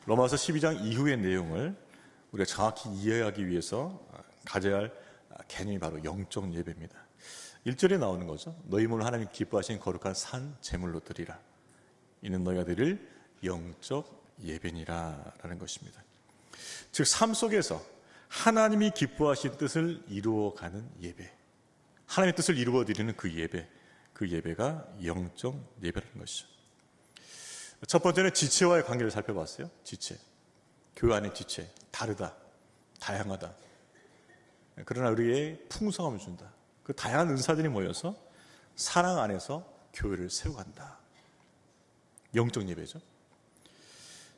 로마서 12장 이후의 내용을 우리가 정확히 이해하기 위해서 가져야 할 개념이 바로 영적 예배입니다. 1절에 나오는 거죠. 너희 몸을 하나님 기뻐하신 거룩한 산 제물로 드리라. 이는 너희가 드릴 영적 예배니라 라는 것입니다. 즉 삶 속에서 하나님이 기뻐하신 뜻을 이루어가는 예배, 하나님의 뜻을 이루어드리는 그 예배가 영적 예배라는 것이죠. 첫 번째는 지체와의 관계를 살펴봤어요. 지체, 교회 안의 지체, 다르다, 다양하다. 그러나 우리의 풍성함을 준다. 그 다양한 은사들이 모여서 사랑 안에서 교회를 세워간다. 영적 예배죠.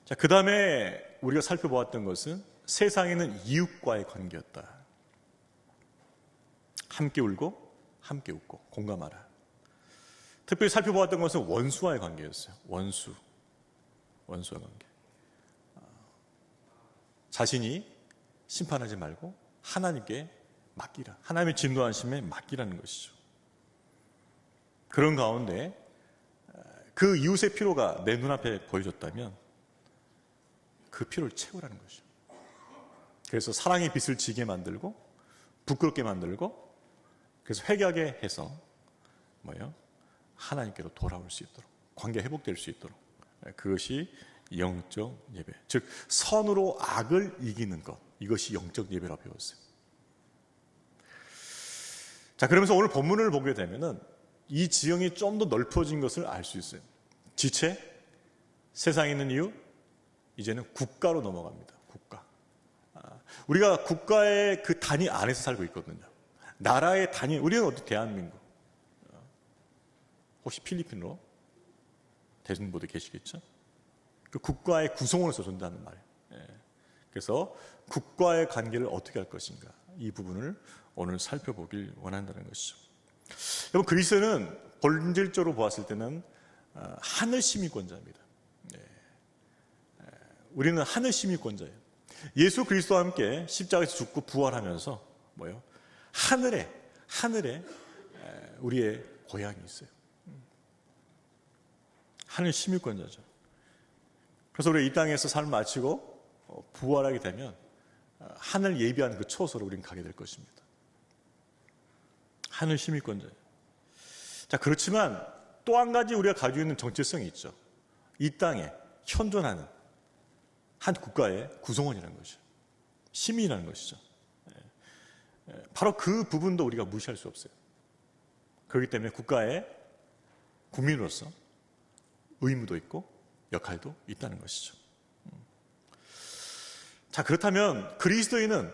자, 그 다음에 우리가 살펴보았던 것은 세상에 있는 이웃과의 관계였다. 함께 울고 함께 웃고 공감하라. 특별히 살펴보았던 것은 원수와의 관계였어요. 원수와 관계. 자신이 심판하지 말고 하나님께 맡기라. 하나님의 진노하심에 맡기라는 것이죠. 그런 가운데 그 이웃의 피로가 내 눈앞에 보여졌다면 그 피로를 채우라는 것이죠. 그래서 사랑의 빛을 지게 만들고 부끄럽게 만들고 그래서 회개하게 해서 하나님께로 돌아올 수 있도록, 관계 회복될 수 있도록, 그것이 영적 예배, 즉 선으로 악을 이기는 것, 이것이 영적 예배라고 배웠어요. 자, 그러면서 오늘 본문을 보게 되면은 이 지형이 좀 더 넓어진 것을 알 수 있어요. 지체, 세상에 있는 이유, 이제는 국가로 넘어갑니다. 국가. 우리가 국가의 그 단위 안에서 살고 있거든요. 나라의 단위, 우리는 어디 대한민국, 혹시 필리핀으로 되시는 분도 계시겠죠? 그 국가의 구성원으로서 존재하는 말이에요. 그래서 국가의 관계를 어떻게 할 것인가, 이 부분을 오늘 살펴보길 원한다는 것이죠. 여러분, 그리스도는 본질적으로 보았을 때는 하늘 시민권자입니다. 우리는 하늘 시민권자예요. 예수 그리스도와 함께 십자가에서 죽고 부활하면서 하늘에 우리의 고향이 있어요. 하늘 시민권자죠. 그래서 우리가 이 땅에서 삶을 마치고 부활하게 되면 하늘 예비한 그 초소로 우리는 가게 될 것입니다. 하늘 시민권자예요. 자, 그렇지만 또 한 가지 우리가 가지고 있는 정체성이 있죠. 이 땅에 현존하는 한 국가의 구성원이라는 것이죠. 시민이라는 것이죠. 바로 그 부분도 우리가 무시할 수 없어요. 그렇기 때문에 국가의 국민으로서 의무도 있고 역할도 있다는 것이죠. 자, 그렇다면 그리스도인은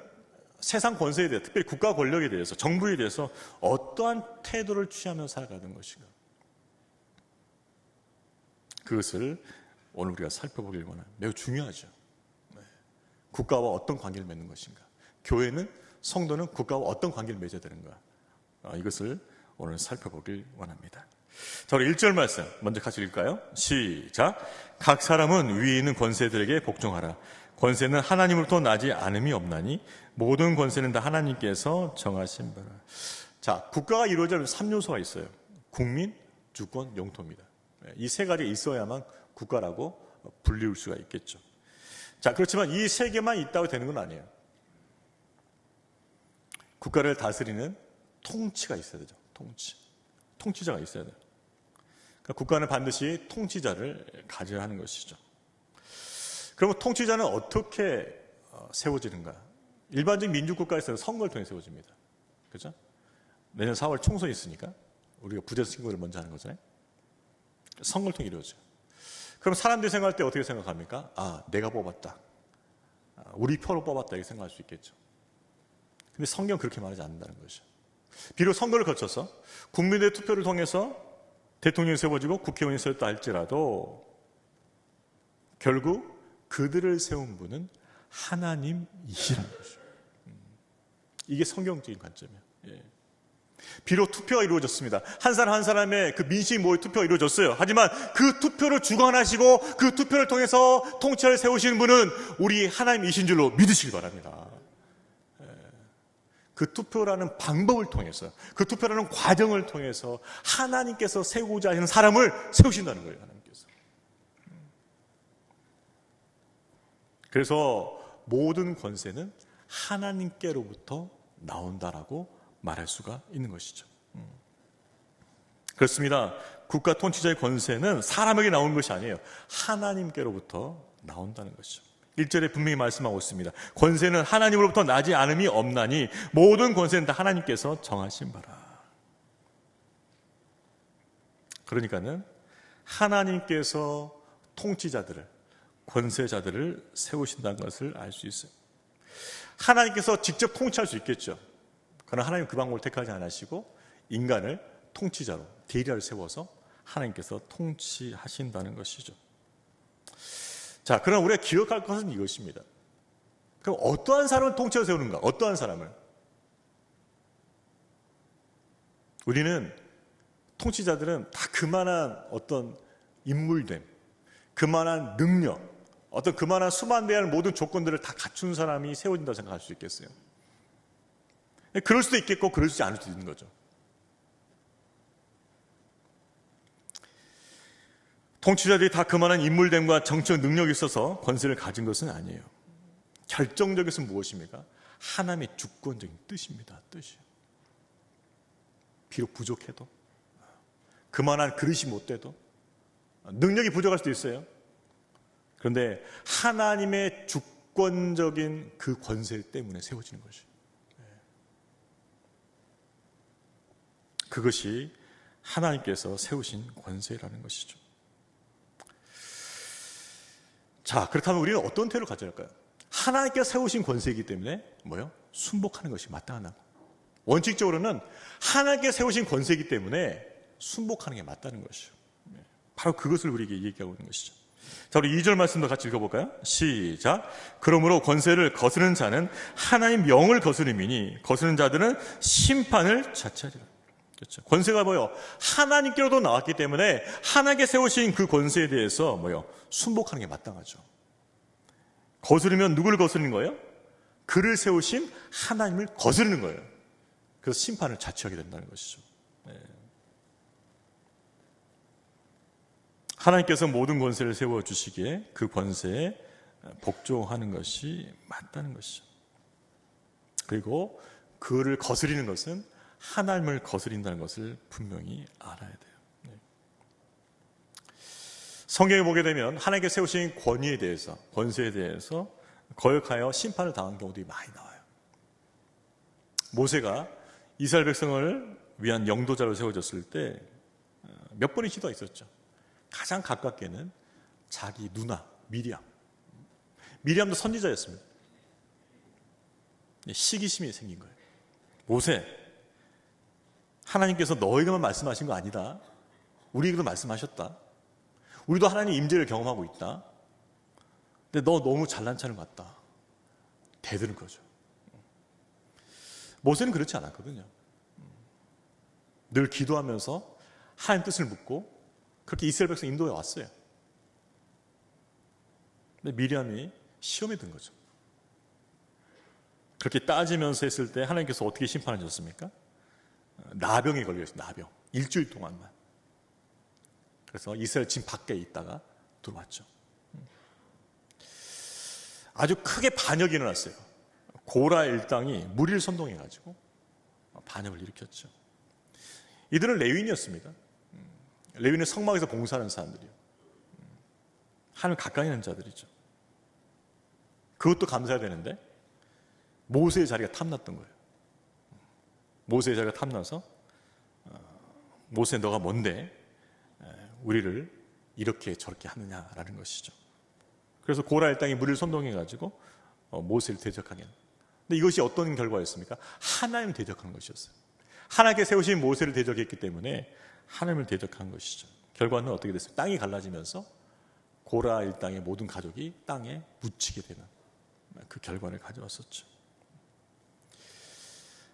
세상 권세에 대해, 특별히 국가 권력에 대해서, 정부에 대해서 어떠한 태도를 취하며 살아가는 것인가? 그것을 오늘 우리가 살펴보길 원합니다. 매우 중요하죠. 국가와 어떤 관계를 맺는 것인가? 교회는, 성도는 국가와 어떤 관계를 맺어야 되는가? 이것을 오늘 살펴보길 원합니다. 자, 우리 1절 말씀 먼저 같이 읽을까요? 시작. 각 사람은 위에 있는 권세들에게 복종하라. 권세는 하나님으로부터 나지 않음이 없나니 모든 권세는 다 하나님께서 정하신 바라. 자, 국가가 이루어질 3요소가 있어요. 국민, 주권, 영토입니다. 이 세 가지가 있어야만 국가라고 불리울 수가 있겠죠. 자, 그렇지만 이 세 개만 있다고 되는 건 아니에요. 국가를 다스리는 통치가 있어야 되죠. 통치자가 있어야 돼요. 그러니까 국가는 반드시 통치자를 가져야 하는 것이죠. 그러면 통치자는 어떻게 세워지는가? 일반적인 민주국가에서는 선거를 통해 세워집니다. 그죠? 내년 4월 총선이 있으니까 우리가 부재수 선거를 먼저 하는 거잖아요. 선거를 통해 이루어져요. 그럼 사람들이 생각할 때 어떻게 생각합니까? 아, 내가 뽑았다. 우리 표로 뽑았다. 이렇게 생각할 수 있겠죠. 근데 성경은 그렇게 말하지 않는다는 것이죠. 비록 선거를 거쳐서 국민의 투표를 통해서 대통령이 세워지고 국회의원이 세웠다 할지라도 결국 그들을 세운 분은 하나님이시라는 것이죠. 이게 성경적인 관점이에요. 비록 투표가 이루어졌습니다. 한 사람 한 사람의 그 민심이 모여 투표가 이루어졌어요. 하지만 그 투표를 주관하시고 그 투표를 통해서 통치를 세우시는 분은 우리 하나님이신 줄로 믿으시기 바랍니다. 그 투표라는 방법을 통해서, 그 투표라는 과정을 통해서 하나님께서 세우고자 하시는 사람을 세우신다는 거예요. 하나님께서. 그래서 모든 권세는 하나님께로부터 나온다라고 말할 수가 있는 것이죠. 그렇습니다. 국가 통치자의 권세는 사람에게 나오는 것이 아니에요. 하나님께로부터 나온다는 것이죠. 1절에 분명히 말씀하고 있습니다. 권세는 하나님으로부터 나지 않음이 없나니 모든 권세는 다 하나님께서 정하신 바라. 그러니까는 하나님께서 통치자들을, 권세자들을 세우신다는 것을 알 수 있어요. 하나님께서 직접 통치할 수 있겠죠. 그러나 하나님 그 방법을 택하지 않으시고 인간을 통치자로, 대리자를 세워서 하나님께서 통치하신다는 것이죠. 자, 그러나 우리가 기억할 것은 이것입니다. 그럼 어떠한 사람을 통치자로 세우는가? 어떠한 사람을? 우리는 통치자들은 다 그만한 어떤 인물됨, 그만한 능력, 어떤 그만한 수만 대한 모든 조건들을 다 갖춘 사람이 세워진다고 생각할 수 있겠어요. 그럴 수도 있겠고 그럴 수 않을 수도 있는 거죠. 통치자들이 다 그만한 인물됨과 정치적 능력이 있어서 권세를 가진 것은 아니에요. 결정적인 것은 무엇입니까? 하나님의 주권적인 뜻입니다. 뜻이요. 비록 부족해도, 그만한 그릇이 못 돼도, 능력이 부족할 수도 있어요. 그런데 하나님의 주권적인 그 권세 때문에 세워지는 것이에요. 그것이 하나님께서 세우신 권세라는 것이죠. 자, 그렇다면 우리는 어떤 태도를 가져야 할까요? 하나님께서 세우신 권세이기 때문에 뭐요? 순복하는 것이 마땅하다. 원칙적으로는 하나님께서 세우신 권세이기 때문에 순복하는 게 맞다는 것이죠. 바로 그것을 우리에게 얘기하고 있는 것이죠. 자, 우리 2절 말씀도 같이 읽어볼까요? 시작. 그러므로 권세를 거스르는 자는 하나님 영을 거스름이니 거스르는 자들은 심판을 자처하리라. 그렇죠. 권세가 뭐요? 하나님께로도 나왔기 때문에 하나님께 세우신 그 권세에 대해서 뭐요? 순복하는 게 마땅하죠. 거스르면 누구를 거스르는 거예요? 그를 세우신 하나님을 거스르는 거예요. 그래서 심판을 자처하게 된다는 것이죠. 네. 하나님께서 모든 권세를 세워주시기에 그 권세에 복종하는 것이 맞다는 것이죠. 그리고 그를 거스리는 것은 하나님을 거스린다는 것을 분명히 알아야 돼요. 네. 성경에 보게 되면 하나님께 세우신 권위에 대해서, 권세에 대해서 거역하여 심판을 당한 경우들이 많이 나와요. 모세가 이스라엘 백성을 위한 영도자로 세워졌을 때 몇 번의 시도가 있었죠. 가장 가깝게는 자기 누나 미리암도 선지자였습니다. 시기심이 생긴 거예요. 모세, 하나님께서 너에게만 말씀하신 거 아니다. 우리에게도 말씀하셨다. 우리도 하나님의 임재를 경험하고 있다. 근데 너 너무 잘난 체하는 것 같다. 대드는 거죠. 모세는 그렇지 않았거든요. 늘 기도하면서 하나님 뜻을 묻고 그렇게 이스라엘 백성 인도해 왔어요. 근데 미리암이 시험에 든 거죠. 그렇게 따지면서 했을 때 하나님께서 어떻게 심판하셨습니까? 나병에 걸려있어요. 나병. 일주일 동안만. 그래서 이스라엘 진 밖에 있다가 들어왔죠. 아주 크게 반역이 일어났어요. 고라 일당이 무리를 선동해가지고 반역을 일으켰죠. 이들은 레위인이었습니다. 레위인은 성막에서 봉사하는 사람들이요. 하나님 가까이 있는 자들이죠. 그것도 감사해야 되는데 모세의 자리가 탐났던 거예요. 모세의 자리가 탐나서 모세 너가 뭔데 우리를 이렇게 저렇게 하느냐라는 것이죠. 그래서 고라 일당이 무리를 선동해가지고 모세를 대적하게 합니다. 근데 이것이 어떤 결과였습니까? 하나님을 대적하는 것이었어요. 하나님께 세우신 모세를 대적했기 때문에 하나님을 대적한 것이죠. 결과는 어떻게 됐어요? 땅이 갈라지면서 고라 일당의 모든 가족이 땅에 묻히게 되는 그 결과를 가져왔었죠.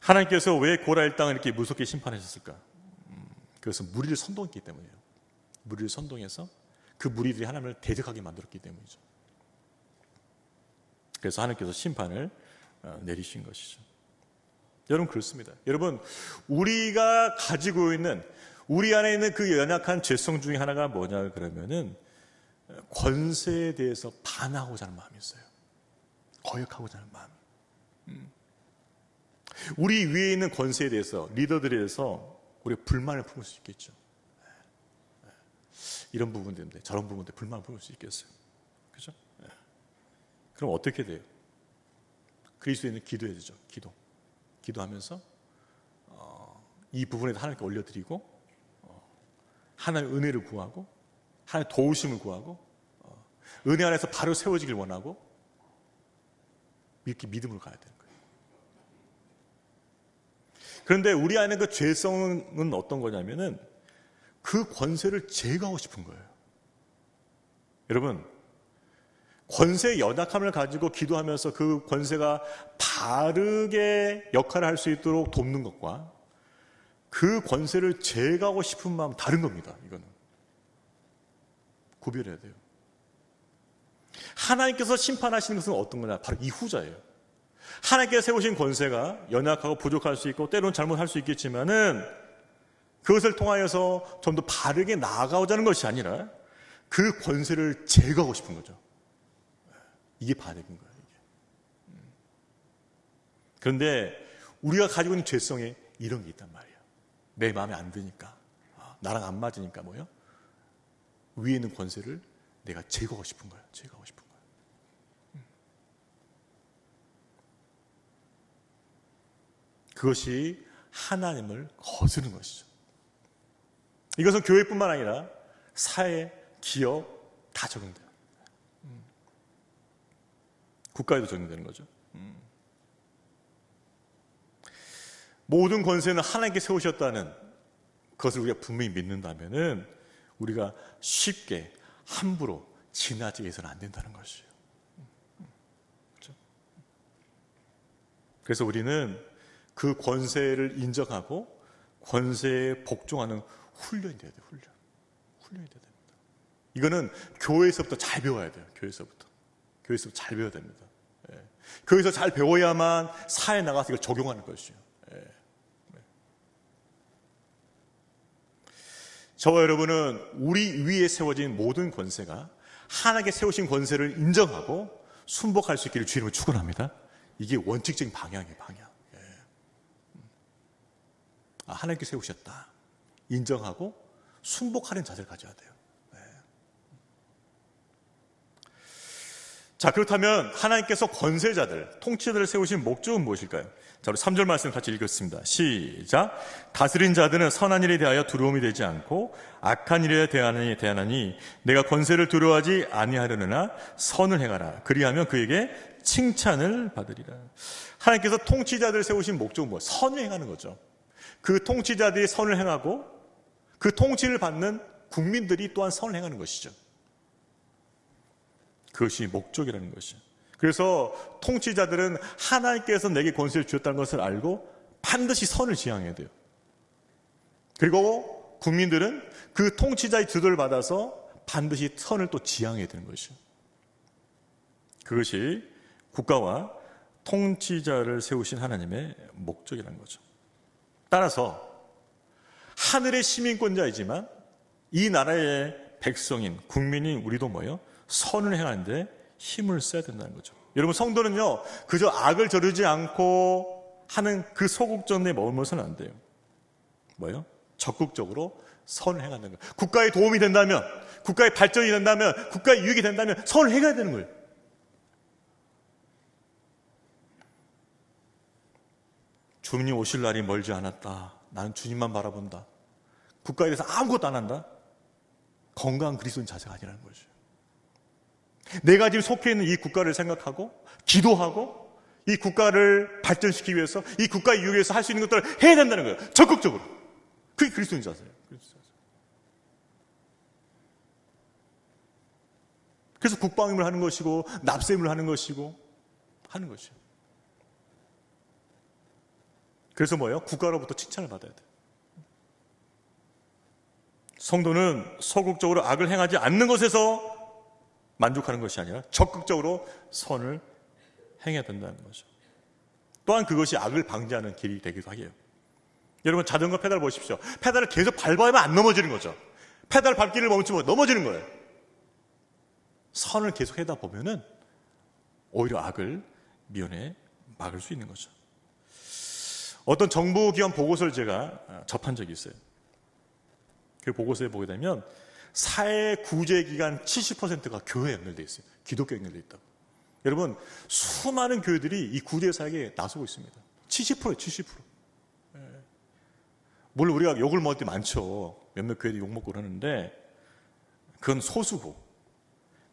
하나님께서 왜 고라 일당을 이렇게 무섭게 심판하셨을까? 그것은 무리를 선동했기 때문이에요. 무리를 선동해서 그 무리들이 하나님을 대적하게 만들었기 때문이죠. 그래서 하나님께서 심판을 내리신 것이죠. 여러분 그렇습니다. 여러분 우리가 가지고 있는 우리 안에 있는 그 연약한 죄성 중에 하나가 뭐냐 그러면은 권세에 대해서 반하고자 하는 마음이 있어요. 거역하고자 하는 마음. 우리 위에 있는 권세에 대해서, 리더들에 대해서 우리가 불만을 품을 수 있겠죠. 이런 부분들인데 저런 부분들 불만을 품을 수 있겠어요. 그죠? 그럼 어떻게 돼요? 그리스도인은 기도해야 되죠. 기도하면서 이 부분에 하나님께 올려드리고 하나님의 은혜를 구하고 하나님의 도우심을 구하고 은혜 안에서 바로 세워지길 원하고 이렇게 믿음으로 가야 되는 거예요. 그런데 우리 안에 그 죄성은 어떤 거냐면은 그 권세를 제거하고 싶은 거예요. 여러분, 권세의 연약함을 가지고 기도하면서 그 권세가 바르게 역할을 할 수 있도록 돕는 것과 그 권세를 제거하고 싶은 마음 다른 겁니다. 이거는 구별해야 돼요. 하나님께서 심판하시는 것은 어떤 거냐? 바로 이 후자예요. 하나님께서 세우신 권세가 연약하고 부족할 수 있고 때로는 잘못할 수 있겠지만은 그것을 통하여서 좀 더 바르게 나아가고자 하는 것이 아니라 그 권세를 제거하고 싶은 거죠. 이게 바르는 거예요. 이게. 그런데 우리가 가지고 있는 죄성에 이런 게 있단 말이에요. 내 마음에 안 드니까, 나랑 안 맞으니까 뭐요? 위에 있는 권세를 내가 제거하고 싶은 거예요. 제거하고 싶은 거예요. 그것이 하나님을 거스르는 것이죠. 이것은 교회뿐만 아니라 사회, 기업 다 적용돼요. 국가에도 적용되는 거죠. 모든 권세는 하나님께 세우셨다는 그것을 우리가 분명히 믿는다면은 우리가 쉽게 함부로 지나치게 해서는 안 된다는 것이에요. 그렇죠? 그래서 우리는 그 권세를 인정하고 권세에 복종하는 훈련이 돼야 돼요. 훈련이 돼야 됩니다. 이거는 교회에서부터 잘 배워야 돼요. 교회에서부터 잘 배워야 됩니다. 교회에서 잘 배워야만 사회에 나가서 이걸 적용하는 것이에요. 저와 여러분은 우리 위에 세워진 모든 권세가 하나님께 세우신 권세를 인정하고 순복할 수 있기를 주님을 축원합니다. 이게 원칙적인 방향이에요. 방향. 하나님께 세우셨다. 인정하고 순복하는 자세를 가져야 돼요. 자, 그렇다면 하나님께서 권세자들, 통치자들을 세우신 목적은 무엇일까요? 자, 우리 3절 말씀 같이 읽겠습니다. 시작. 다스린 자들은 선한 일에 대하여 두려움이 되지 않고 악한 일에 대하나니 내가 권세를 두려워하지 아니하려느나 선을 행하라. 그리하면 그에게 칭찬을 받으리라. 하나님께서 통치자들을 세우신 목적은 뭐예요? 선을 행하는 거죠. 그 통치자들이 선을 행하고 그 통치를 받는 국민들이 또한 선을 행하는 것이죠. 그것이 목적이라는 것이죠. 그래서 통치자들은 하나님께서 내게 권세를 주셨다는 것을 알고 반드시 선을 지향해야 돼요. 그리고 국민들은 그 통치자의 지도를 받아서 반드시 선을 또 지향해야 되는 것이죠. 그것이 국가와 통치자를 세우신 하나님의 목적이라는 거죠. 따라서 하늘의 시민권자이지만 이 나라의 백성인 국민인 우리도 뭐예요? 선을 행하는데 힘을 써야 된다는 거죠. 여러분, 성도는요 그저 악을 저르지 않고 하는 그 소극전에 머물러서는 안 돼요. 뭐예요? 적극적으로 선을 행하는 거예요. 국가에 도움이 된다면, 국가의 발전이 된다면, 국가의 유익이 된다면 선을 행해야 되는 거예요. 주님이 오실 날이 멀지 않았다. 나는 주님만 바라본다. 국가에 대해서 아무것도 안 한다. 건강한 그리스도인 자세가 아니라는 거죠. 내가 지금 속해 있는 이 국가를 생각하고 기도하고 이 국가를 발전시키기 위해서 이 국가의 유익을 위해서 할 수 있는 것들을 해야 된다는 거예요. 적극적으로. 그게 그리스도인 자세예요. 그래서 국방임을 하는 것이고 납세임을 하는 것이고 하는 것이에요. 그래서 뭐예요? 국가로부터 칭찬을 받아야 돼요. 성도는 소극적으로 악을 행하지 않는 것에서 만족하는 것이 아니라 적극적으로 선을 행해야 된다는 거죠. 또한 그것이 악을 방지하는 길이 되기도 하게요. 여러분, 자전거 페달 보십시오. 페달을 계속 밟아야만 안 넘어지는 거죠. 페달 밟기를 멈추면 넘어지는 거예요. 선을 계속 하다 보면은 오히려 악을 미연에 막을 수 있는 거죠. 어떤 정부기관 보고서를 제가 접한 적이 있어요. 그 보고서에 보게 되면 사회 구제기관 70%가 교회에 연결되어 있어요. 기독교에 연결되어 있다고. 여러분, 수많은 교회들이 이 구제 사역에 나서고 있습니다. 70%예요, 70%. 물론 우리가 욕을 먹을 때 많죠. 몇몇 교회들이 욕 먹고 그러는데 그건 소수고,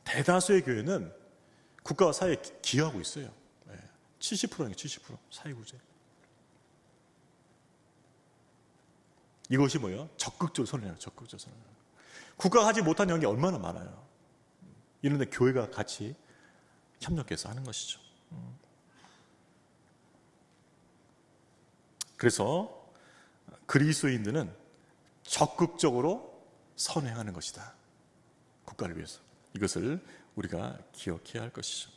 대다수의 교회는 국가와 사회에 기여하고 있어요. 70%예요, 70%. 사회구제. 이것이 뭐예요? 적극적으로 선언해요. 적극적으로 선언해요. 국가가 하지 못한 영역이 얼마나 많아요. 이런데 교회가 같이 협력해서 하는 것이죠. 그래서 그리스도인들은 적극적으로 선행하는 것이다. 국가를 위해서. 이것을 우리가 기억해야 할 것이죠.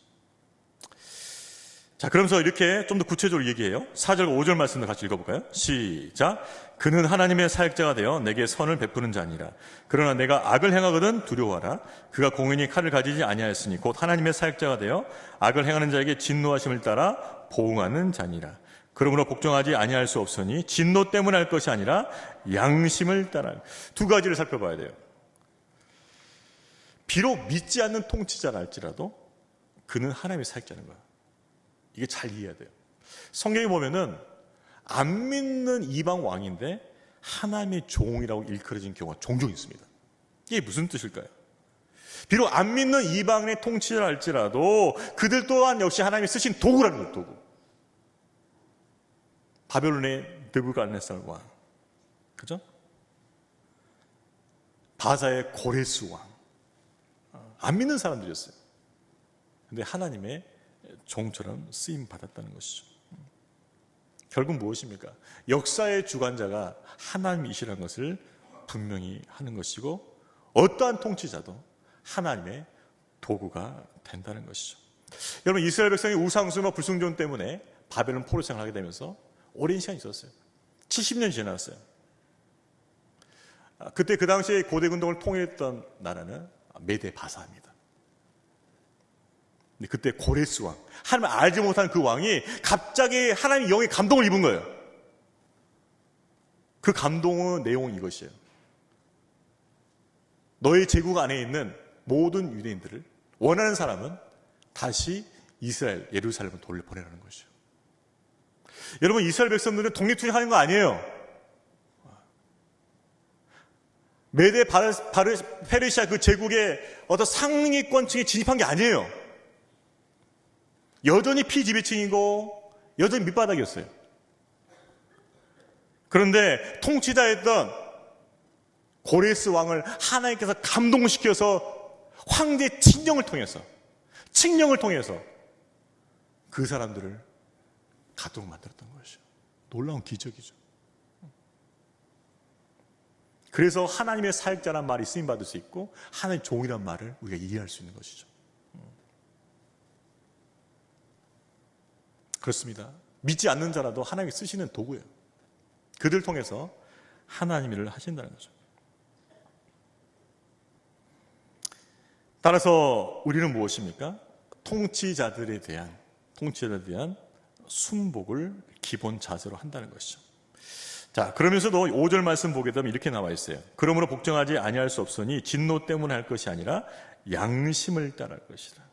자, 그러면서 이렇게 좀 더 구체적으로 얘기해요. 4절과 5절 말씀을 같이 읽어볼까요? 시작. 그는 하나님의 사역자가 되어 내게 선을 베푸는 자니라. 그러나 내가 악을 행하거든 두려워하라. 그가 공연히 칼을 가지지 아니하였으니 곧 하나님의 사역자가 되어 악을 행하는 자에게 진노하심을 따라 보응하는 자니라. 그러므로 복종하지 아니할 수 없으니 진노 때문에 할 것이 아니라 양심을 따라. 두 가지를 살펴봐야 돼요. 비록 믿지 않는 통치자라 할지라도 그는 하나님의 사역자는 거야. 이게 잘 이해해야 돼요. 성경에 보면은 안 믿는 이방 왕인데 하나님의 종이라고 일컬어진 경우가 종종 있습니다. 이게 무슨 뜻일까요? 비록 안 믿는 이방의 통치자라 할지라도 그들 또한 역시 하나님이 쓰신 도구라는 거예요. 도구. 바벨론의 느부갓네살 왕, 그죠? 바사의 고레스 왕, 안 믿는 사람들이었어요. 근데 하나님의 종처럼 쓰임 받았다는 것이죠. 결국 무엇입니까? 역사의 주관자가 하나님이시라는 것을 분명히 하는 것이고 어떠한 통치자도 하나님의 도구가 된다는 것이죠. 여러분, 이스라엘 백성이 우상숭배와 불순종 때문에 바벨론 포로 생활을 하게 되면서 오랜 시간이 있었어요. 70년 지났어요. 그때 그 당시에 고대 근동을 통일했던 나라는 메데 바사입니다. 근데 그때 고레스 왕, 하나님을 알지 못한 그 왕이 갑자기 하나님의 영에 감동을 입은 거예요. 그 감동의 내용은 이것이에요. 너의 제국 안에 있는 모든 유대인들을 원하는 사람은 다시 이스라엘, 예루살렘을 돌려보내라는 것이죠. 여러분, 이스라엘 백성들은 독립투쟁하는 거 아니에요. 메데 페르시아 그 제국의 어떤 상위권층에 진입한 게 아니에요. 여전히 피지배층이고 여전히 밑바닥이었어요. 그런데 통치자였던 고레스 왕을 하나님께서 감동시켜서 황제 칙령을 통해서 그 사람들을 가도록 만들었던 것이죠. 놀라운 기적이죠. 그래서 하나님의 사역자란 말이 쓰임받을 수 있고 하나님의 종이란 말을 우리가 이해할 수 있는 것이죠. 그렇습니다. 믿지 않는 자라도 하나님이 쓰시는 도구예요. 그들 통해서 하나님 일을 하신다는 거죠. 따라서 우리는 무엇입니까? 통치자들에 대한 순복을 기본 자세로 한다는 것이죠. 자, 그러면서도 5절 말씀 보게 되면 이렇게 나와 있어요. 그러므로 복종하지 아니할 수 없으니 진노 때문에 할 것이 아니라 양심을 따를 것이라.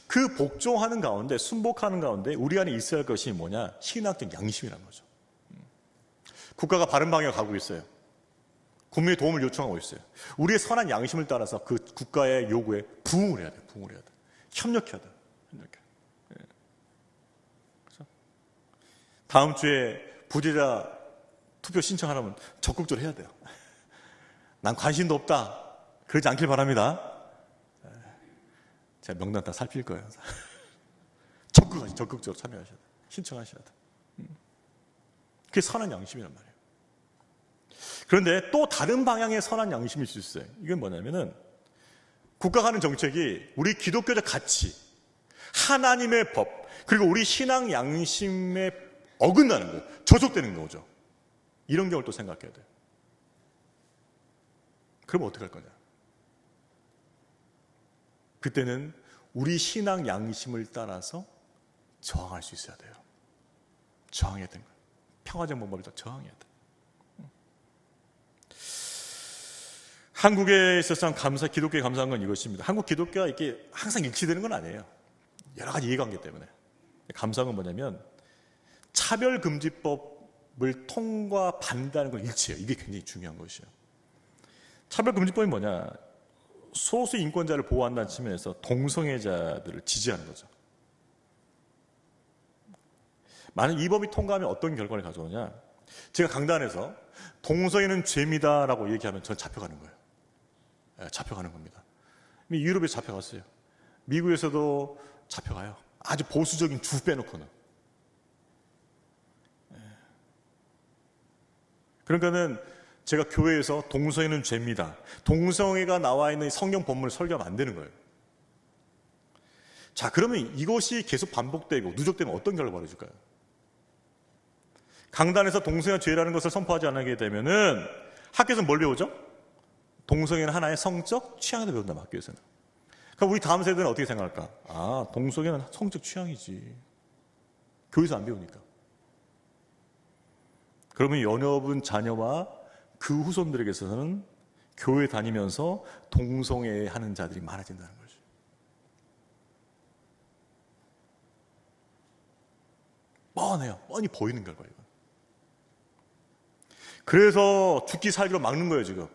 그 복종하는 가운데, 순복하는 가운데 우리 안에 있어야 할 것이 뭐냐? 신학적 양심이라는 거죠. 국가가 바른 방향으로 가고 있어요. 국민의 도움을 요청하고 있어요. 우리의 선한 양심을 따라서 그 국가의 요구에 부응을 해야 돼. 협력해야 돼. 그렇죠? 다음 주에 부재자 투표 신청하려면 적극적으로 해야 돼요. 난 관심도 없다. 그러지 않길 바랍니다. 제가 명단 다 살필 거예요. 적극적으로 참여하셔야 돼요. 신청하셔야 돼요. 그게 선한 양심이란 말이에요. 그런데 또 다른 방향의 선한 양심일 수 있어요. 이건 뭐냐면은 국가가 하는 정책이 우리 기독교적 가치, 하나님의 법, 그리고 우리 신앙 양심에 어긋나는 거예요. 저속되는 거죠. 이런 경우를 또 생각해야 돼요. 그럼 어떻게 할 거냐? 그때는 우리 신앙 양심을 따라서 저항할 수 있어야 돼요. 저항해야 되는 거예요. 평화적 방법을 저항해야 돼. 한국에 있어서 기독교에 감사한 건 이것입니다. 한국 기독교가 이렇게 항상 일치되는 건 아니에요. 여러 가지 이해관계 때문에. 감사한 건 뭐냐면 차별금지법을 통과 반대하는 건 일치해요. 이게 굉장히 중요한 것이에요. 차별금지법이 뭐냐? 소수 인권자를 보호한다는 측면에서 동성애자들을 지지하는 거죠. 만약 이 법이 통과하면 어떤 결과를 가져오냐? 제가 강단에서 동성애는 죄입니다라고 얘기하면 전 잡혀가는 거예요. 잡혀가는 겁니다. 이미 유럽에서 잡혀갔어요. 미국에서도 잡혀가요. 아주 보수적인 주 빼놓고는. 그러니까는 제가 교회에서 동성애는 죄입니다. 동성애가 나와 있는 성경 본문을 설교하면 안 되는 거예요. 자, 그러면 이것이 계속 반복되고 누적되면 어떤 결과가 벌어질까요? 강단에서 동성애가 죄라는 것을 선포하지 않게 되면은 학교에서는 뭘 배우죠? 동성애는 하나의 성적 취향을 배운다, 학교에서는. 그럼 우리 다음 세대는 어떻게 생각할까? 아, 동성애는 성적 취향이지. 교회에서 안 배우니까. 그러면 여러분 자녀와 그 후손들에게서는 교회 다니면서 동성애 하는 자들이 많아진다는 거죠. 뻔해요. 뻔히 보이는 결과예요. 그래서 죽기 살기로 막는 거예요, 지금.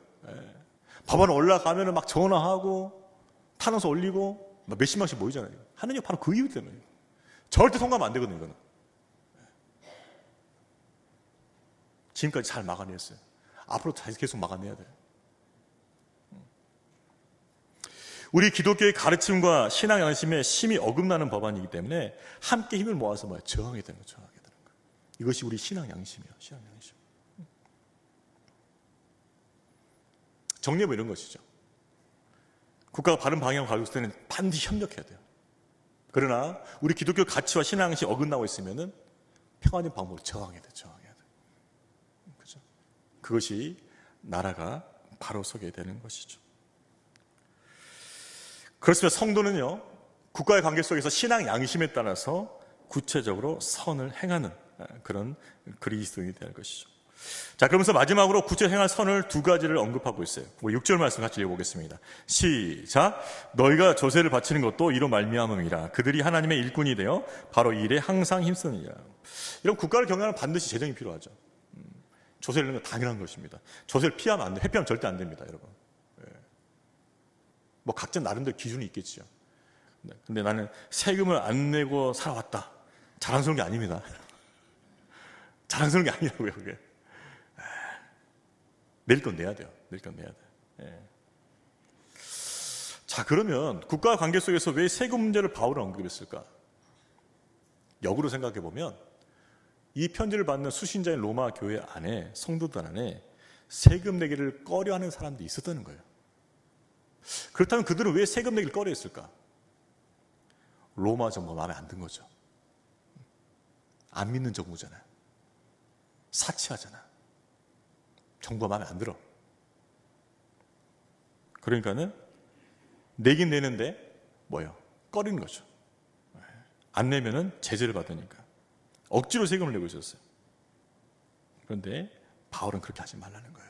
법안 올라가면 막 전화하고 탄원서 올리고 몇십 명씩 모이잖아요. 하는 게 바로 그 이유 때문에. 절대 통과하면 안 되거든요, 이거는. 지금까지 잘 막아냈어요. 앞으로 계속 막아내야 돼요. 우리 기독교의 가르침과 신앙 양심에 심히 어긋나는 법안이기 때문에 함께 힘을 모아서 저항해야 되는 거죠. 저항해야 되는 거예요. 이것이 우리 신앙 양심이에요. 신앙 양심. 정리해보면 이런 것이죠. 국가가 바른 방향으로 가고 있을 때는 반드시 협력해야 돼요. 그러나 우리 기독교 가치와 신앙 양심이 어긋나고 있으면은 평화된 방법으로 저항해야 돼요. 저항해야 돼요. 그죠? 그것이 나라가 바로 서게 되는 것이죠. 그렇습니다. 성도는요, 국가의 관계 속에서 신앙 양심에 따라서 구체적으로 선을 행하는 그런 그리스도인이 될 것이죠. 자, 그러면서 마지막으로 구체 행할 선을 두 가지를 언급하고 있어요. 6절 말씀 같이 읽어보겠습니다. 시작. 너희가 조세를 바치는 것도 이로 말미암음이라. 그들이 하나님의 일꾼이 되어 바로 이 일에 항상 힘쓰느니라. 이런 국가를 경영하면 반드시 재정이 필요하죠. 조세를 내는 건 당연한 것입니다. 조세를 피하면 안 돼요. 회피하면 절대 안 됩니다, 여러분. 각자 나름대로 기준이 있겠지요. 근데 나는 세금을 안 내고 살아왔다. 자랑스러운 게 아닙니다. 자랑스러운 게 아니라고요, 그게. 낼 건 내야 돼요. 낼 건 내야 돼. 자, 그러면 국가와 관계 속에서 왜 세금 문제를 바울은 언급했을까? 역으로 생각해 보면 이 편지를 받는 수신자인 로마 교회 안에, 성도들 안에 세금 내기를 꺼려하는 사람들이 있었다는 거예요. 그렇다면 그들은 왜 세금 내기를 꺼려했을까? 로마 정부가 마음에 안 든 거죠. 안 믿는 정부잖아요. 사치하잖아. 정부가 마음에 안 들어. 그러니까는 내긴 내는데 꺼리는 거죠. 안 내면은 제재를 받으니까. 억지로 세금을 내고 있었어요. 그런데 바울은 그렇게 하지 말라는 거예요.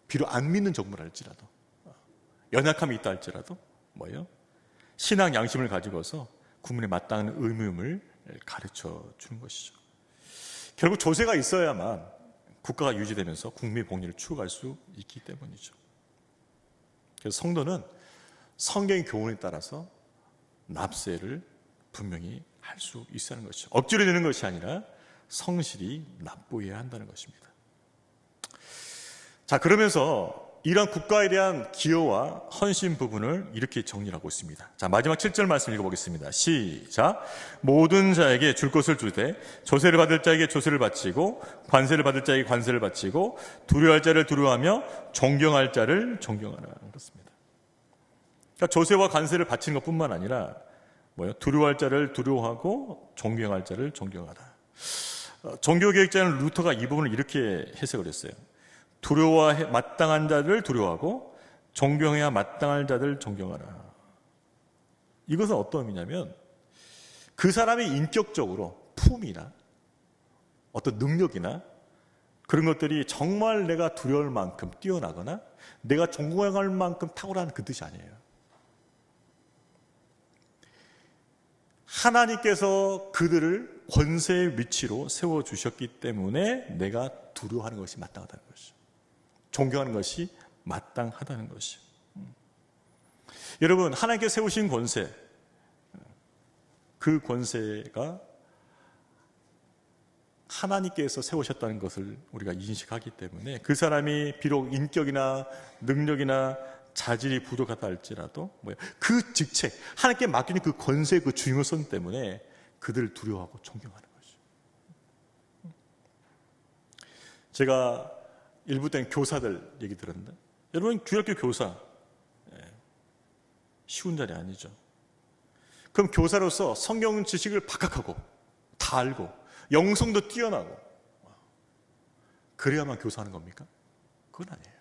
비록 안 믿는 정부라 할지라도, 연약함이 있다 할지라도 신앙 양심을 가지고서 국민에 마땅한 의무임을 가르쳐 주는 것이죠. 결국 조세가 있어야만 국가가 유지되면서 국민의 복리를 추구할 수 있기 때문이죠. 그래서 성도는 성경의 교훈에 따라서 납세를 분명히 할 수 있어야 하는 것이죠. 억지로 내는 것이 아니라 성실히 납부해야 한다는 것입니다. 자, 그러면서 이러한 국가에 대한 기여와 헌신 부분을 이렇게 정리하고 있습니다. 자, 마지막 7절 말씀 읽어보겠습니다. 시작. 모든 자에게 줄 것을 주되 조세를 받을 자에게 조세를 바치고 관세를 받을 자에게 관세를 바치고 두려워할 자를 두려워하며 존경할 자를 존경하라. 그렇습니다. 그러니까 조세와 관세를 바치는 것뿐만 아니라 두려워할 자를 두려워하고 존경할 자를 존경하라. 종교개혁자는 루터가 이 부분을 이렇게 해석을 했어요. 두려워해 마땅한 자를 두려워하고 존경해야 마땅할 자들 존경하라. 이것은 어떤 의미냐면 그 사람이 인격적으로 품이나 어떤 능력이나 그런 것들이 정말 내가 두려울 만큼 뛰어나거나 내가 존경할 만큼 탁월한 그 뜻이 아니에요. 하나님께서 그들을 권세의 위치로 세워주셨기 때문에 내가 두려워하는 것이 마땅하다는 것이죠. 존경하는 것이 마땅하다는 것이죠. 여러분, 하나님께서 세우신 권세, 그 권세가 하나님께서 세우셨다는 것을 우리가 인식하기 때문에 그 사람이 비록 인격이나 능력이나 자질이 부족하다 할지라도 그 직책, 하나님께 맡기는 그 권세의 그 중요성 때문에 그들을 두려워하고 존경하는 거죠. 제가 일부 때는 교사들 얘기 들었는데, 여러분 주일학교 교사 쉬운 자리 아니죠. 그럼 교사로서 성경 지식을 박학하고 다 알고 영성도 뛰어나고 그래야만 교사하는 겁니까? 그건 아니에요.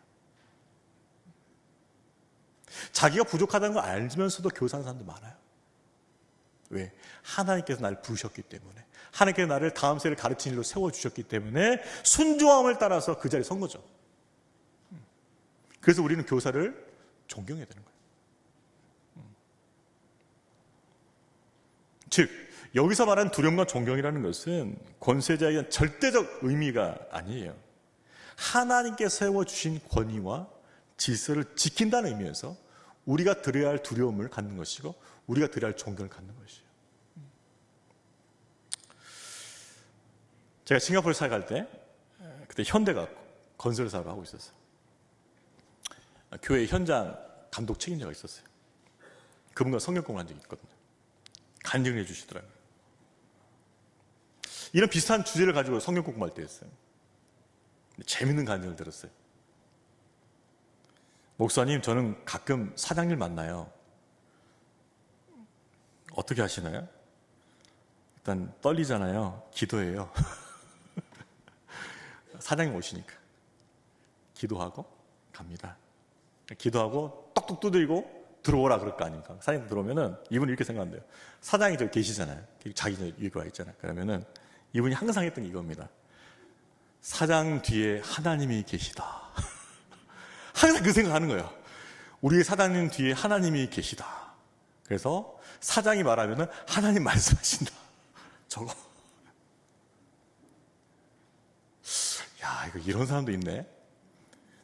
자기가 부족하다는 걸 알면서도 교사하는 사람도 많아요. 왜? 하나님께서 나를 부르셨기 때문에, 하나님께서 나를 다음 세대를 가르치는 일로 세워주셨기 때문에 순종함을 따라서 그 자리에 선 거죠. 그래서 우리는 교사를 존경해야 되는 거예요. 즉 여기서 말하는 두려움과 존경이라는 것은 권세자에 대한 절대적 의미가 아니에요. 하나님께 세워주신 권위와 질서를 지킨다는 의미에서 우리가 드려야 할 두려움을 갖는 것이고 우리가 드려야 할 존경을 갖는 것이에요. 제가 싱가포르 사역할 때 그때 현대가 건설 사업을 하고 있었어요. 교회 현장 감독 책임자가 있었어요. 그분과 성경 공부를 한 적이 있거든요. 간증을 해주시더라고요. 이런 비슷한 주제를 가지고 성경 공부할 때였어요. 재밌는 간증을 들었어요. 목사님, 저는 가끔 사장님 만나요. 어떻게 하시나요? 일단 떨리잖아요. 기도해요. 사장님 오시니까 기도하고 갑니다. 기도하고 똑똑 두드리고 들어오라 그럴 거 아닙니까? 사장님 들어오면은 이분이 이렇게 생각한대요. 사장이 저기 계시잖아요. 자기 일과 있잖아요. 그러면은 이분이 항상 했던 게 이겁니다. 사장 뒤에 하나님이 계시다. 항상 그 생각하는 거예요. 우리 사장님 뒤에 하나님이 계시다. 그래서 사장이 말하면은 하나님 말씀하신다. 저거. 야, 이거 이런 사람도 있네.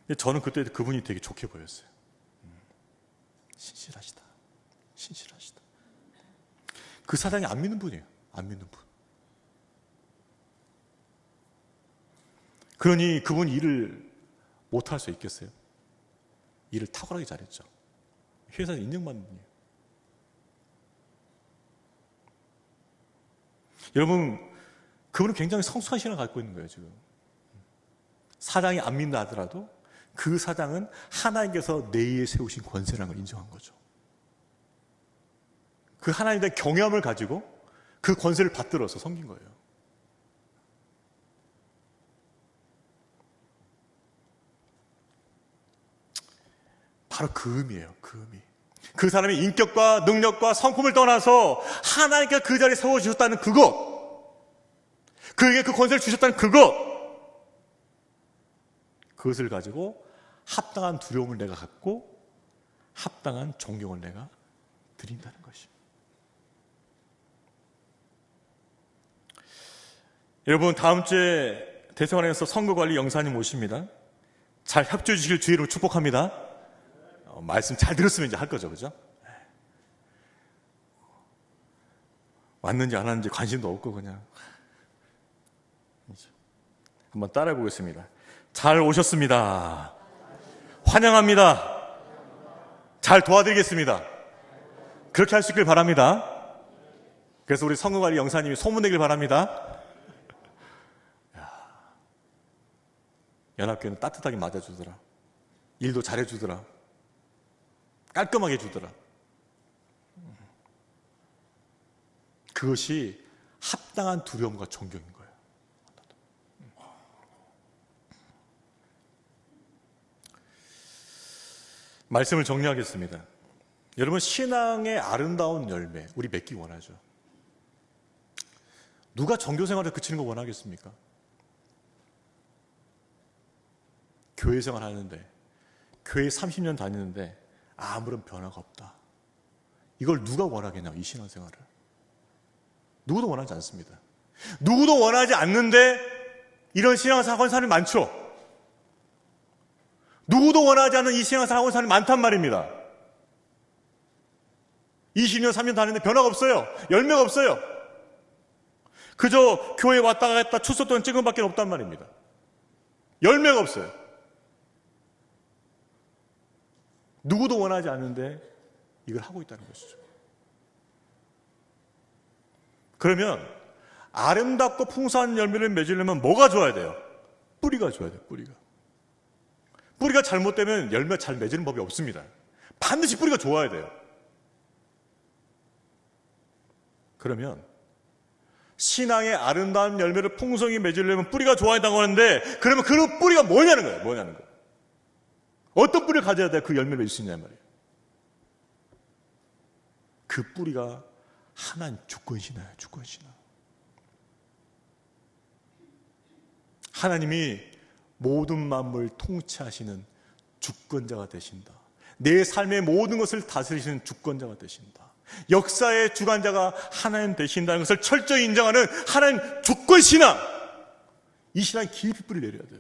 근데 저는 그때 그분이 되게 좋게 보였어요. 신실하시다. 신실하시다. 그 사장이 안 믿는 분이에요. 안 믿는 분. 그러니 그분 일을 못할 수 있겠어요? 일을 탁월하게 잘했죠. 회사에서 인정받는 분이에요. 여러분, 그분은 굉장히 성숙한 신앙을 갖고 있는 거예요, 지금. 사장이 안 믿는다 하더라도 그 사장은 하나님께서 내 위에 세우신 권세라는 걸 인정한 거죠. 그 하나님에 대한 경외함을 가지고 그 권세를 받들어서 섬긴 거예요. 바로 그 의미예요. 그 의미. 그 사람의 인격과 능력과 성품을 떠나서 하나님께서 그 자리에 세워주셨다는 그것, 그에게 그 권세를 주셨다는 그것을 가지고 합당한 두려움을 내가 갖고 합당한 존경을 내가 드린다는 것입니다. 여러분, 다음 주에 대성원에서 선거관리 영사님 모십니다. 잘 협조해 주시길 주의 이름으로 축복합니다. 말씀 잘 들었으면 이제 할 거죠, 그죠? 왔는지 안 왔는지 관심도 없고 그냥 한번 따라해 보겠습니다. 잘 오셨습니다. 환영합니다. 잘 도와드리겠습니다. 그렇게 할 수 있길 바랍니다. 그래서 우리 선거관리 영사님이 소문내길 바랍니다. 연합교회는 따뜻하게 맞아주더라. 일도 잘해주더라. 깔끔하게 해주더라. 그것이 합당한 두려움과 존경인 거예요. 말씀을 정리하겠습니다. 여러분, 신앙의 아름다운 열매 우리 맺기 원하죠. 누가 종교생활을 그치는 거 원하겠습니까? 교회 생활 하는데, 교회 30년 다니는데 아무런 변화가 없다. 이걸 누가 원하겠냐, 이 신앙생활을. 누구도 원하지 않습니다. 누구도 원하지 않는데 이런 신앙생활 하는 사람이 많죠. 누구도 원하지 않는 이 신앙생활 하는 사람이 많단 말입니다. 20년, 30년 다니는데 변화가 없어요. 열매가 없어요. 그저 교회 왔다 갔다 출석돈 찍은 밖에 없단 말입니다. 열매가 없어요. 누구도 원하지 않는데 이걸 하고 있다는 것이죠. 그러면 아름답고 풍성한 열매를 맺으려면 뭐가 좋아야 돼요? 뿌리가 좋아야 돼요. 뿌리가 잘못되면 열매 잘 맺는 법이 없습니다. 반드시 뿌리가 좋아야 돼요. 그러면 신앙의 아름다운 열매를 풍성히 맺으려면 뿌리가 좋아야 한다고 하는데, 그러면 그 뿌리가 뭐냐는 거예요. 어떤 뿌리를 가져야 돼 그 열매를 맺을 수 있냐는 말이에요. 그 뿌리가 하나님 주권신앙이에요. 주권신앙. 하나님이 모든 만물을 통치하시는 주권자가 되신다. 내 삶의 모든 것을 다스리시는 주권자가 되신다. 역사의 주관자가 하나님 되신다는 것을 철저히 인정하는 하나님 주권신앙. 이 신앙 깊이 뿌리 내려야 돼요.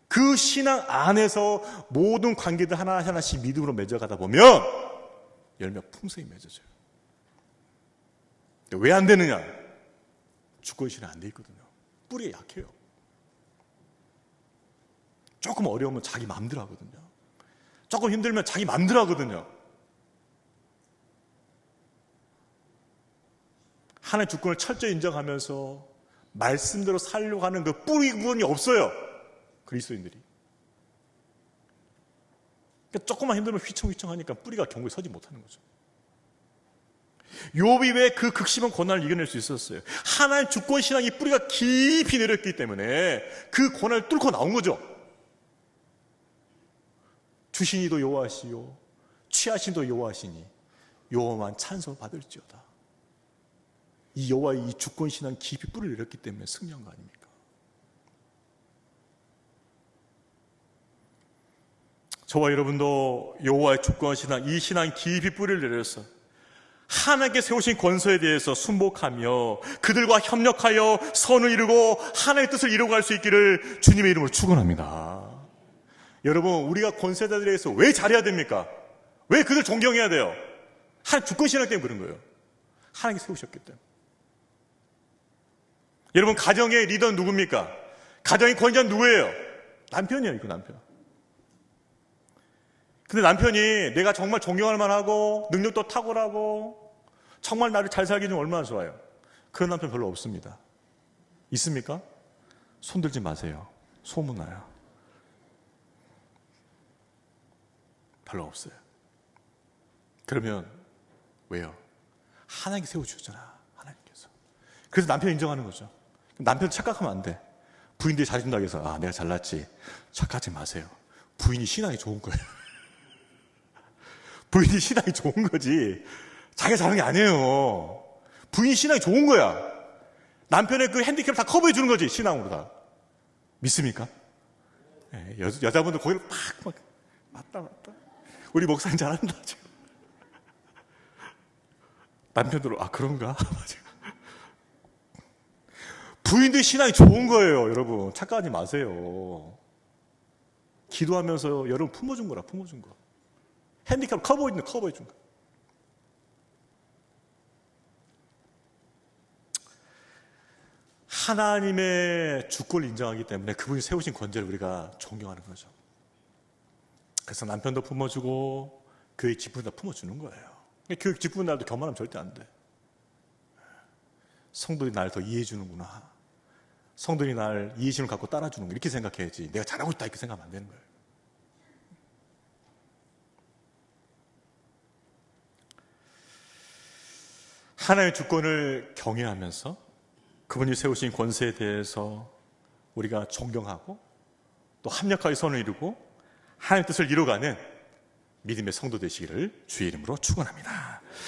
그 신앙 안에서 모든 관계들 하나하나씩 믿음으로 맺어가다 보면 열매가 풍성히 맺어져요. 왜 안 되느냐? 주권신앙 안 돼 있거든요. 뿌리가 약해요. 조금 어려우면 자기 마음대로 하거든요. 조금 힘들면 자기 마음대로 하거든요. 하나님의 주권을 철저히 인정하면서 말씀대로 살려고 하는 그 뿌리 부분이 없어요. 그리스도인들이. 그러니까 조금만 힘들면 휘청휘청하니까 뿌리가 경고에 서지 못하는 거죠. 욥이 왜 그 극심한 고난을 이겨낼 수 있었어요? 하나님 주권 신앙이 뿌리가 깊이 내렸기 때문에 그 고난을 뚫고 나온 거죠. 주신이도 여호와시요 취하신도 여호와시니 여호와만 찬송 받을지어다. 이 여호와의 이 주권 신앙 깊이 뿌리를 내렸기 때문에 승리한 거 아닙니까? 저와 여러분도 여호와의 주권 신앙, 이 신앙 깊이 뿌리를 내려서 하나님께 세우신 권세에 대해서 순복하며 그들과 협력하여 선을 이루고 하나님의 뜻을 이루어갈 수 있기를 주님의 이름으로 축원합니다. 여러분, 우리가 권세자들에 대해서 왜 잘해야 됩니까? 왜 그들 존경해야 돼요? 하나님 주권 신앙 때문에 그런 거예요. 하나님께 세우셨기 때문에. 여러분, 가정의 리더는 누굽니까? 가정의 권위자는 누구예요? 남편이에요. 이거 남편. 근데 남편이 내가 정말 존경할 만하고 능력도 탁월하고 정말 나를 잘 살게 해주면 얼마나 좋아요. 그런 남편 별로 없습니다. 있습니까? 손들지 마세요. 소문나요. 별로 없어요. 그러면 왜요? 하나님께 세워주셨잖아. 하나님께서. 그래서 남편 인정하는 거죠. 남편 착각하면 안 돼. 부인들이 잘해준다고 해서 내가 잘났지. 착각하지 마세요. 부인이 신앙이 좋은 거예요. 부인이 신앙이 좋은 거지 자기가 잘하는 게 아니에요. 부인이 신앙이 좋은 거야. 남편의 그 핸디캡을 다 커버해 주는 거지, 신앙으로 다. 믿습니까? 네, 여자분들 거기를 막 맞다 우리 목사님 잘한다 지금. 남편들 그런가? 부인들 신앙이 좋은 거예요. 여러분 착각하지 마세요. 기도하면서 여러분 품어준 거라. 품어준 거. 핸디캡 커버해 준 거. 하나님의 주권을 인정하기 때문에 그분이 세우신 권세를 우리가 존경하는 거죠. 그래서 남편도 품어주고 교회 직분도 품어주는 거예요. 교회 직분 날도 교만하면 절대 안 돼. 성도들이 날 더 이해해 주는구나. 성도들이 날 이해심을 갖고 따라주는 거 이렇게 생각해야지. 내가 잘하고 있다 이렇게 생각하면 안 되는 거예요. 하나님의 주권을 경외하면서 그분이 세우신 권세에 대해서 우리가 존경하고 또 합력하게 선을 이루고 하나님의 뜻을 이루어가는 믿음의 성도 되시기를 주의 이름으로 축원합니다.